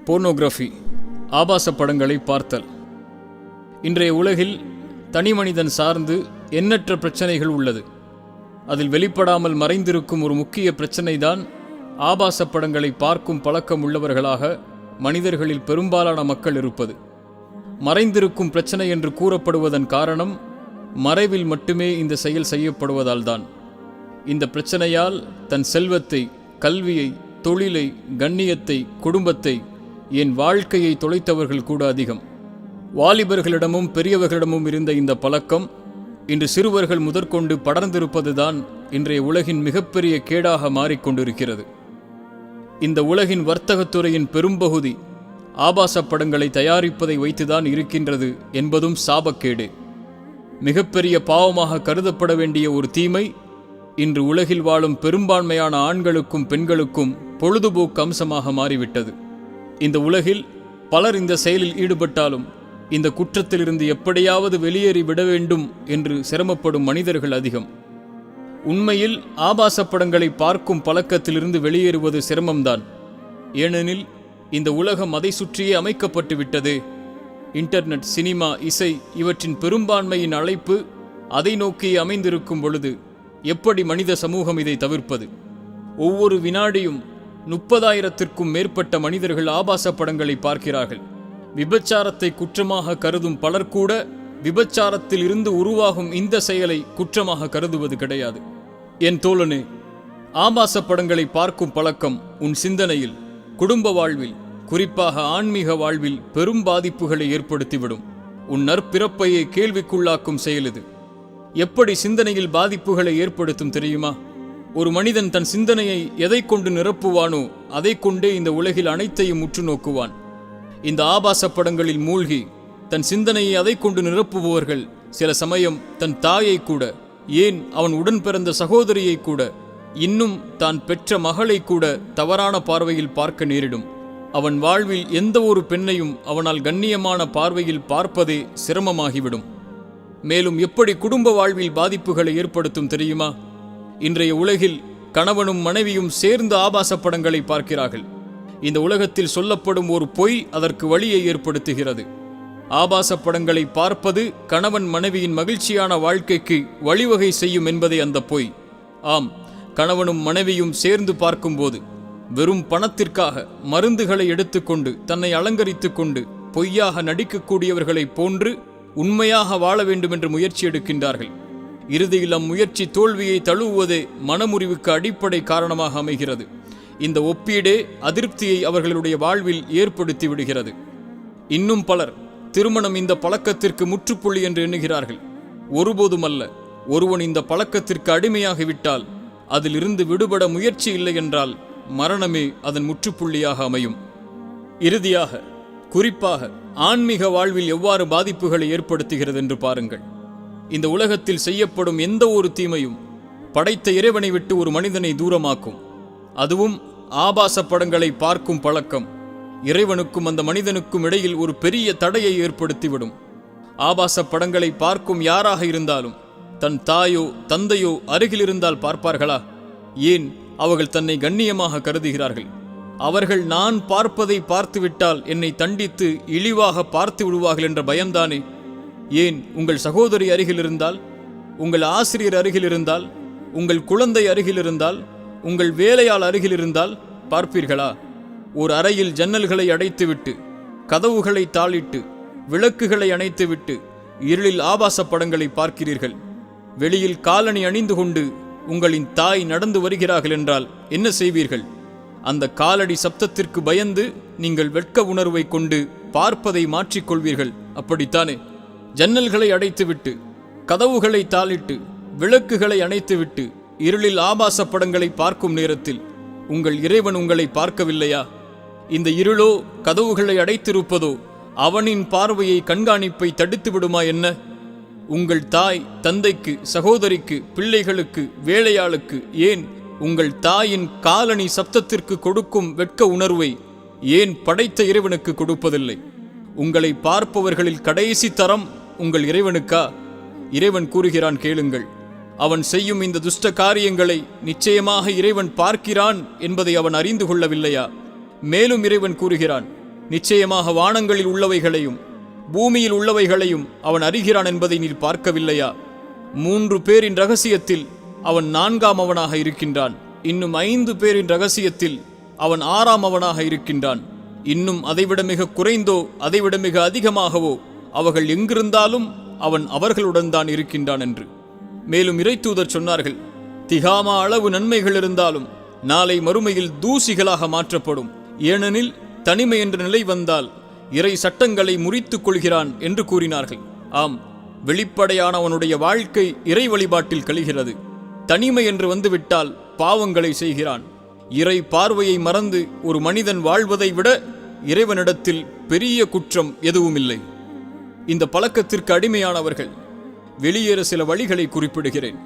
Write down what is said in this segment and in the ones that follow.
Pornography, ஆபாச படங்களை பார்த்தல். இன்றைய உலகில் தனிமனிதன் சார்ந்து எண்ணற்ற பிரச்சனைகள் உள்ளது. அதில் வெளிப்படாமல் மறைந்திருக்கும் ஒரு முக்கிய பிரச்சனைதான் ஆபாச படங்களை பார்க்கும் பழக்கம் உள்ளவர்களாக மனிதர்களில் பெரும்பாலான மக்கள் இருப்பது. மறைந்திருக்கும் பிரச்சனை என்று கூறப்படுவதன் காரணம் மறைவில் மட்டுமே இந்த செயல் செய்யப்படுவதால்தான். இந்த பிரச்சனையால் தன் செல்வத்தை, கல்வியை, தொழிலை, கண்ணியத்தை, குடும்பத்தை, என் வாழ்க்கையை தொலைத்தவர்கள் கூட அதிகம். வாலிபர்களிடமும் பெரியவர்களிடமும் இருந்த இந்த பழக்கம் இன்று சிறுவர்கள் முதற்கொண்டு படர்ந்திருப்பதுதான் இன்றைய உலகின் மிகப்பெரிய கேடாக மாறிக்கொண்டிருக்கிறது. இந்த உலகின் வர்த்தகத்துறையின் பெரும்பகுதி ஆபாச படங்களை தயாரிப்பதை வைத்துதான் இருக்கின்றது என்பதும் சாபக்கேடு. மிகப்பெரிய பாவமாக கருதப்பட வேண்டிய ஒரு தீமை இன்று உலகில் வாழும் பெரும்பான்மையான ஆண்களுக்கும் பெண்களுக்கும் பொழுதுபோக்கு அம்சமாக மாறிவிட்டது. இந்த உலகில் பலர் இந்த செயலில் ஈடுபட்டாலும் இந்த குற்றத்திலிருந்து எப்படியாவது வெளியேறி விட வேண்டும் என்று சிரமப்படும் மனிதர்கள் அதிகம். உண்மையில் ஆபாச படங்களை பார்க்கும் பழக்கத்திலிருந்து வெளியேறுவது சிரமம்தான். ஏனெனில் இந்த உலகம் அதை சுற்றியே அமைக்கப்பட்டு விட்டது. இன்டர்நெட், சினிமா, இசை இவற்றின் பெரும்பான்மையின் அழைப்பு அதை நோக்கி அமைந்திருக்கும் பொழுது எப்படி மனித சமூகம் இதை தவிர்ப்பது? ஒவ்வொரு வினாடியும் 30,000த்திற்கும் மேற்பட்ட மனிதர்கள் ஆபாச படங்களை பார்க்கிறார்கள். விபச்சாரத்தை குற்றமாக கருதும் பலர் கூட விபச்சாரத்தில் இருந்து உருவாகும் இந்த செயலை குற்றமாக கருதுவது கிடையாது. என் தோழனே, ஆபாச படங்களை பார்க்கும் பழக்கம் உன் சிந்தனையில், குடும்ப வாழ்வில், குறிப்பாக ஆன்மீக வாழ்வில் பெரும் பாதிப்புகளை ஏற்படுத்திவிடும். உன் நற்பிறப்பையே கேள்விக்குள்ளாக்கும் செயல் இது. எப்படி சிந்தனையில் பாதிப்புகளை ஏற்படுத்தும் தெரியுமா? ஒரு மனிதன் தன் சிந்தனையை எதை கொண்டு நிரப்புவானோ அதை கொண்டே இந்த உலகில் அனைத்தையும் உற்று நோக்குவான். இந்த ஆபாச படங்களில் மூழ்கி தன் சிந்தனையை அதை கொண்டு நிரப்புபவர்கள் சில சமயம் தன் தாயை கூட, ஏன் அவன் உடன் பிறந்த சகோதரியை கூட, இன்னும் தான் பெற்ற மகளை கூட தவறான பார்வையில் பார்க்க நேரிடும். அவன் வாழ்வில் எந்த ஒரு பெண்ணையும் அவனால் கண்ணியமான பார்வையில் பார்ப்பதே சிரமமாகிவிடும். மேலும் எப்படி குடும்ப வாழ்வில் பாதிப்புகளை ஏற்படுத்தும் தெரியுமா? இன்றைய உலகில் கணவனும் மனைவியும் சேர்ந்து ஆபாச படங்களை பார்க்கிறார்கள். இந்த உலகத்தில் சொல்லப்படும் ஒரு பொய் அதற்கு வழியை ஏற்படுத்துகிறது. ஆபாச படங்களை பார்ப்பது கணவன் மனைவியின் மகிழ்ச்சியான வாழ்க்கைக்கு வழிவகை செய்யும் என்பதே அந்த பொய். ஆம், கணவனும் மனைவியும் சேர்ந்து பார்க்கும்போது வெறும் பணத்திற்காக மருந்துகளை எடுத்துக்கொண்டு தன்னை அலங்கரித்துக் கொண்டு பொய்யாக நடிக்கக்கூடியவர்களைப் போன்று உண்மையாக வாழ வேண்டும் என்று முயற்சி எடுக்கின்றார்கள். இறுதியில் அம்முயற்சி தோல்வியை தழுவுவதே மனமுறிவுக்கு அடிப்படை காரணமாக அமைகிறது. இந்த ஒப்பீடே அதிருப்தியை அவர்களுடைய வாழ்வில் ஏற்படுத்தி விடுகிறது. இன்னும் பலர் திருமணம் இந்த பழக்கத்திற்கு முற்றுப்புள்ளி என்று எண்ணுகிறார்கள். ஒருபோதும் அல்ல. ஒருவன் இந்த பழக்கத்திற்கு அடிமையாகிவிட்டால், அதிலிருந்து விடுபட முயற்சி இல்லை என்றால் மரணமே அதன் முற்றுப்புள்ளியாக அமையும். இறுதியாக, குறிப்பாக ஆன்மீக வாழ்வில் எவ்வாறு பாதிப்புகளை ஏற்படுத்துகிறது என்று பாருங்கள். இந்த உலகத்தில் செய்யப்படும் எந்த ஒரு தீமையும் படைத்த இறைவனை விட்டு ஒரு மனிதனை தூரமாக்கும். அதுவும் ஆபாச படங்களை பார்க்கும் பழக்கம் இறைவனுக்கும் அந்த மனிதனுக்கும் இடையில் ஒரு பெரிய தடையை ஏற்படுத்திவிடும். ஆபாச படங்களை பார்க்கும் யாராக இருந்தாலும் தன் தாயோ தந்தையோ அருகில் இருந்தால் பார்ப்பார்களா? ஏன் அவர்கள் தன்னை கண்ணியமாக கருதுகிறார்கள்? அவர்கள் நான் பார்ப்பதை பார்த்துவிட்டால் என்னை தண்டித்து இழிவாக பார்த்து விடுவார்கள் என்ற பயம்தானே. ஏன் உங்கள் சகோதரி அருகில் இருந்தால், உங்கள் ஆசிரியர் அருகில் இருந்தால், உங்கள் குழந்தை அருகில் இருந்தால், உங்கள் வேலையாள் அருகில் இருந்தால் பார்ப்பீர்களா? ஒரு அறையில் ஜன்னல்களை அடைத்துவிட்டு, கதவுகளை தாளிட்டு, விளக்குகளை அணைத்துவிட்டு இருளில் ஆபாச படங்களை பார்க்கிறீர்கள். வெளியில் காலணி அணிந்து கொண்டு உங்களின் தாய் நடந்து வருகிறார்கள் என்றால் என்ன செய்வீர்கள்? அந்த காலடி சப்தத்திற்கு பயந்து நீங்கள் வெட்க உணர்வை கொண்டு பார்ப்பதை மாற்றிக்கொள்வீர்கள். அப்படித்தானே? ஜன்னல்களை அடைத்துவிட்டு, கதவுகளை தாளிட்டு, விளக்குகளை அணைத்துவிட்டு இருளில் ஆபாச படங்களை பார்க்கும் நேரத்தில் உங்கள் இறைவன் உங்களை பார்க்கவில்லையா? இந்த இருளோ கதவுகளை அடைத்திருப்பதோ அவனின் பார்வையை, கண்காணிப்பை தடுத்து விடுமா என்ன? உங்கள் தாய் தந்தைக்கு, சகோதரிக்கு, பிள்ளைகளுக்கு, வேலையாளுக்கு, ஏன் உங்கள் தாயின் காலணி சப்தத்திற்கு கொடுக்கும் வெட்க உணர்வை ஏன் படைத்த இறைவனுக்கு கொடுப்பதில்லை? உங்களை பார்ப்பவர்களில் கடைசி தரம் உங்கள் இறைவனுக்கா? இறைவன் கூறுகிறான், கேளுங்கள். அவன் செய்யும் இந்த துஷ்ட காரியங்களை நிச்சயமாக இறைவன் பார்க்கிறான் என்பதை அவன் அறிந்து கொள்ளவில்லையா? மேலும் இறைவன் கூறுகிறான், நிச்சயமாக வானங்களில் உள்ளவைகளையும் பூமியில் உள்ளவைகளையும் அவன் அறிகிறான் என்பதை நீர் பார்க்கவில்லையா? 3 பேரின் இரகசியத்தில் அவன் 4ஆமவனாக இருக்கின்றான். இன்னும் 5 பேரின் இரகசியத்தில் அவன் 6ஆமவனாக இருக்கின்றான். இன்னும் அதைவிட மிக குறைந்தோ அதைவிட மிக அதிகமாகவோ அவர்கள் எங்கிருந்தாலும் அவன் அவர்களுடன் தான் இருக்கின்றான் என்று. மேலும் இறைத்தூதர் சொன்னார்கள், திகாமா அளவு நன்மைகள் இருந்தாலும் நாளை மறுமையில் தூசிகளாக மாற்றப்படும். ஏனெனில் தனிமை என்ற நிலை வந்தால் இறை சட்டங்களை முறித்துக் கொள்கிறான் என்று கூறினார்கள். ஆம், வெளிப்படையான அவனுடைய வாழ்க்கை இறை வழிபாட்டில் கழிகிறது. தனிமை என்று வந்துவிட்டால் பாவங்களை செய்கிறான். இறை பார்வையை மறந்து ஒரு மனிதன் வாழ்வதை விட இறைவனிடத்தில் பெரிய குற்றம் எதுவும் இல்லை. இந்த பழக்கத்திற்கு அடிமையானவர்கள் வெளியேற சில வழிகளை குறிப்பிடுகிறேன்.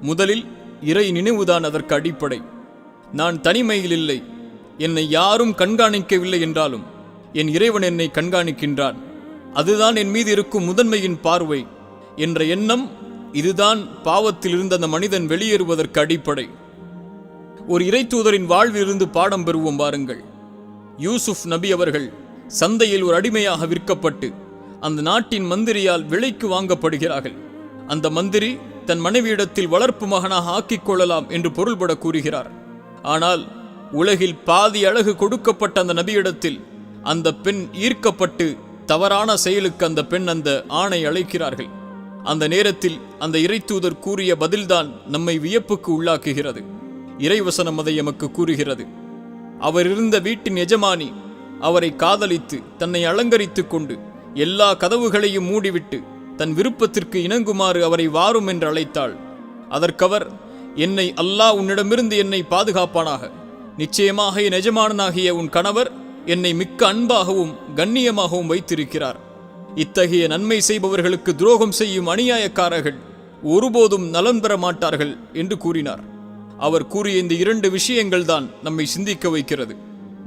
முதலில் இறை நினைவுதான் அதற்கு அடிப்படை. நான் தனிமையில் இல்லை, என்னை யாரும் கண்காணிக்கவில்லை என்றாலும் என் இறைவன் என்னை கண்காணிக்கின்றான், அதுதான் என் மீது இருக்கும் முதன்மையின் பார்வை என்ற எண்ணம், இதுதான் பாவத்தில் இருந்த அந்த மனிதன் வெளியேறுவதற்கு அடிப்படை. ஒரு இறைத்தூதரின் வாழ்விலிருந்து பாடம் பெறுவோம் வாருங்கள். யூசுப் நபி அவர்கள் சந்தையில் ஒரு அடிமையாக விற்கப்பட்டு அந்த நாட்டின் மந்திரியால் விலைக்கு வாங்கப்படுகிறார்கள். அந்த மந்திரி தன் மனைவியிடத்தில் வளர்ப்பு மகனாக ஆக்கிக் கொள்ளலாம் என்று பொருள்பட கூறுகிறார். ஆனால் உலகில் பாதி அழகு கொடுக்கப்பட்ட அந்த நபியிடத்தில் அந்த பெண் ஈர்க்கப்பட்டு தவறான செயலுக்கு அந்த பெண் அந்த ஆணை அழைக்கிறார்கள். அந்த நேரத்தில் அந்த இறைத்தூதர் கூறிய பதில்தான் நம்மை வியப்புக்கு உள்ளாக்குகிறது. இறைவசனம் அதை எமக்கு கூறுகிறது. அவர் இருந்த வீட்டின் எஜமானி அவரை காதலித்து தன்னை அலங்கரித்துக் கொண்டு எல்லா கதவுகளையும் மூடிவிட்டு தன் விருப்பத்திற்கு இணங்குமாறு அவரை வாரும் என்று அழைத்தாள். அதற்கவர், என்னை அல்லாஹ் உன்னிடமிருந்து என்னை பாதுகாப்பானாக. நிச்சயமாக என் எஜமானனாகிய உன் கணவர் என்னை மிக்க அன்பாகவும் கண்ணியமாகவும் வைத்திருக்கிறார். இத்தகைய நன்மை செய்பவர்களுக்கு துரோகம் செய்யும் அநியாயக்காரர்கள் ஒருபோதும் நலன் பெற மாட்டார்கள் என்று கூறினார். அவர் கூறிய இந்த 2 விஷயங்கள் தான் நம்மை சிந்திக்க வைக்கிறது.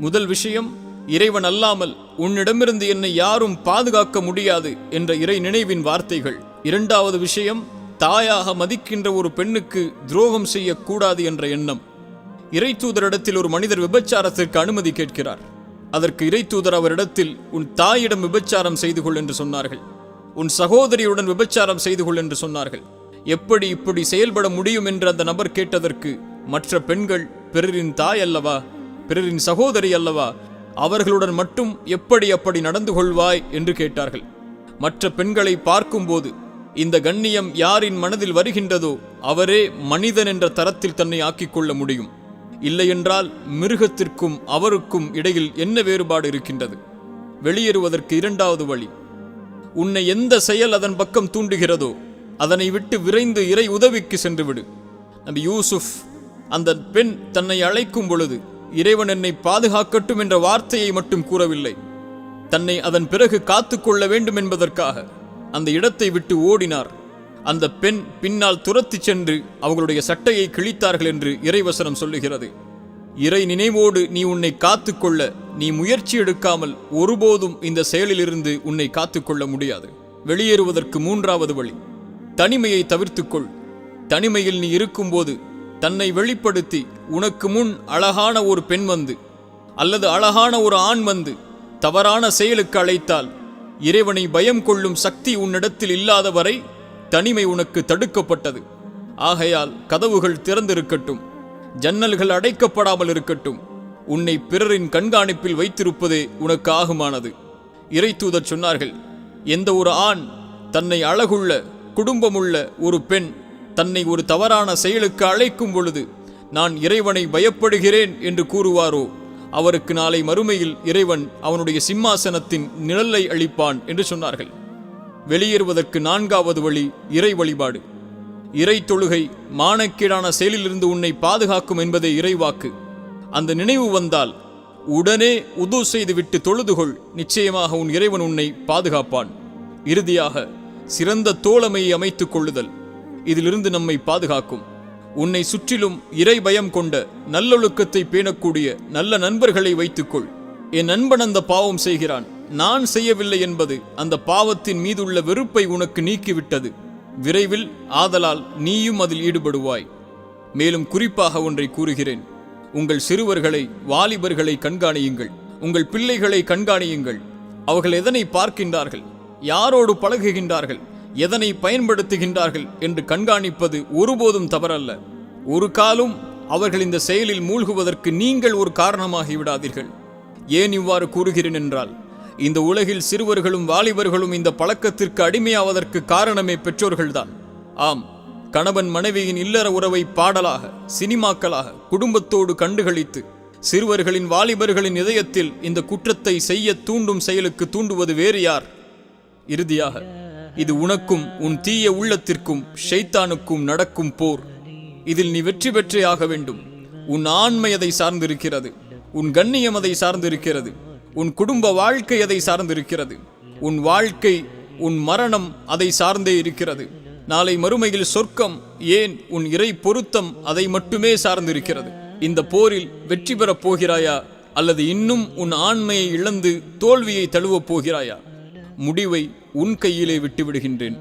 முதல் விஷயம், இறைவன் அல்லாமல் உன்னிடமிருந்து என்னை யாரும் பாதுகாக்க முடியாது என்ற இறை நினைவின் வார்த்தைகள். 2வது விஷயம், தாயாக மதிக்கின்ற ஒரு பெண்ணுக்கு துரோகம் செய்யக்கூடாது என்ற எண்ணம். இறைத்தூதரிடத்தில் ஒரு மனிதர் விபச்சாரத்திற்கு அனுமதி கேட்கிறார். அதற்கு இறைத்தூதர் அவரிடத்தில், உன் தாயிடம் விபச்சாரம் செய்து கொள் என்று சொன்னார்கள். உன் சகோதரியுடன் விபச்சாரம் செய்து கொள் என்று சொன்னார்கள். எப்படி இப்படி செயல்பட முடியும் என்று அந்த நபர் கேட்டதற்கு, மற்ற பெண்கள் பிறரின் தாய் அல்லவா, பிறரின் சகோதரி அல்லவா, அவர்களுடன் மட்டும் எப்படி அப்படி நடந்து கொள்வாய் என்று கேட்டார்கள். மற்ற பெண்களை பார்க்கும்போது இந்த கண்ணியம் யாரின் மனதில் வருகின்றதோ அவரே மனிதன் என்ற தரத்தில் தன்னை ஆக்கிக் கொள்ள முடியும். இல்லையென்றால் மிருகத்திற்கும் அவருக்கும் இடையில் என்ன வேறுபாடு இருக்கின்றது? வெளியேறுவதற்கு 2வது வழி, உன்னை எந்த செயல் அதன் பக்கம் தூண்டுகிறதோ அதனை விட்டு விரைந்து இறை உதவிக்கு சென்று விடு. நபி யூசுப் அந்த பெண் தன்னை அழைக்கும் பொழுது இறைவன் என்னை பாதுகாக்கட்டும் என்ற வார்த்தையை மட்டும் கூறவில்லை. தன்னை அதன் பிறகு காத்துக்கொள்ள வேண்டும் என்பதற்காக அந்த இடத்தை விட்டு ஓடினார். அந்த பெண் பின்னால் துரத்தி சென்று அவர்களுடைய சட்டையை கிழித்தார்கள் என்று இறைவசனம் சொல்லுகிறது. இறை நினைவோடு நீ உன்னை காத்துக்கொள்ள நீ முயற்சி எடுக்காமல் ஒருபோதும் இந்த செயலிலிருந்து உன்னை காத்துக்கொள்ள முடியாது. வெளியேறுவதற்கு 3வது வழி, தனிமையை தவிர்த்துக்கொள். தனிமையில் நீ இருக்கும்போது தன்னை வெளிப்படுத்தி உனக்கு முன் அழகான ஒரு பெண் வந்து அல்லது அழகான ஒரு ஆண் வந்து தவறான செயலுக்கு அழைத்தால் இறைவனை பயம் கொள்ளும் சக்தி உன்னிடத்தில் இல்லாத வரை தனிமை உனக்கு தடுக்கப்பட்டது. ஆகையால் கதவுகள் திறந்திருக்கட்டும், ஜன்னல்கள் அடைக்கப்படாமல் இருக்கட்டும். உன்னை பிறரின் கண்காணிப்பில் வைத்திருப்பதே உனக்கு ஆகுமானது. இறைத்தூதர் சொன்னார்கள், எந்த ஒரு ஆண் தன்னை அழகுள்ள குடும்பமுள்ள ஒரு பெண் தன்னை ஒரு தவறான செயலுக்கு அழைக்கும் பொழுது நான் இறைவனை பயப்படுகிறேன் என்று கூறுவாரோ அவருக்கு நாளை மறுமையில் இறைவன் அவனுடைய சிம்மாசனத்தின் நிழலை அளிப்பான் என்று சொன்னார்கள். வெளியேறுவதற்கு 4வது வழி, இறை வழிபாடு. இறை தொழுகை மானக்கீடான செயலிலிருந்து உன்னை பாதுகாக்கும் என்பதே இறைவாக்கு. அந்த நினைவு வந்தால் உடனே உது செய்துவிட்டு தொழுதுகொள். நிச்சயமாக உன் இறைவன் உன்னை பாதுகாப்பான். இறுதியாக சிறந்த தோழமையை அமைத்துக் கொள்ளுதல் இதிலிருந்து நம்மை பாதுகாக்கும். உன்னை சுற்றிலும் இறை பயம் கொண்ட நல்லொழுக்கத்தை பேணக்கூடிய நல்ல நண்பர்களை வைத்துக்கொள். என் நண்பன் அந்த பாவம் செய்கிறான், நான் செய்யவில்லை என்பது அந்த பாவத்தின் மீதுள்ள வெறுப்பை உனக்கு நீக்கிவிட்டது. விரைவில் ஆதலால் நீயும் அதில் ஈடுபடுவாய். மேலும் குறிப்பாக ஒன்றை கூறுகிறேன், உங்கள் சிறுவர்களை வாலிபர்களை கண்காணியுங்கள். உங்கள் பிள்ளைகளை கண்காணியுங்கள். அவர்கள் எதனை பார்க்கின்றார்கள், யாரோடு பழகுகின்றார்கள், எதனை பயன்படுத்துகின்றார்கள் என்று கண்காணிப்பது ஒருபோதும் தவறல்ல. ஒரு காலம் அவர்கள் இந்த செயலில் மூழ்குவதற்கு நீங்கள் ஒரு காரணமாகி விடாதீர்கள். ஏன் இவ்வாறு கூறுகிறேன் என்றால், இந்த உலகில் சிறுவர்களும் வாலிபர்களும் இந்த பழக்கத்திற்கு அடிமையாவதற்கு காரணமே பெற்றோர்கள்தான். ஆம், கணவன் மனைவியின் இல்லற உறவை பாடலாக, சினிமாக்களாக, குடும்பத்தோடு கண்டுகளித்து சிறுவர்களின் வாலிபர்களின் இதயத்தில் இந்த குற்றத்தை செய்ய தூண்டும் செயலுக்கு தூண்டுவது வேறு யார்? இறுதியாக இது உனக்கும் உன் தீய உள்ளத்திற்கும் ஷைத்தானுக்கும் நடக்கும் போர். இதில் நீ வெற்றி பெற்றே ஆக வேண்டும். உன் ஆண்மை அதை சார்ந்திருக்கிறது, உன் கண்ணியம் அதை சார்ந்திருக்கிறது, உன் குடும்ப வாழ்க்கை அதை சார்ந்திருக்கிறது, உன் வாழ்க்கை, உன் மரணம் அதை சார்ந்தே இருக்கிறது. நாளை மறுமையில் சொர்க்கம், ஏன் உன் இறை பொருத்தம் அதை மட்டுமே சார்ந்திருக்கிறது. இந்த போரில் வெற்றி பெறப் போகிறாயா அல்லது இன்னும் உன் ஆண்மையை இழந்து தோல்வியை தழுவப் போகிறாயா? முடிவை உன் கையிலே விட்டுவிடுகின்றேன்.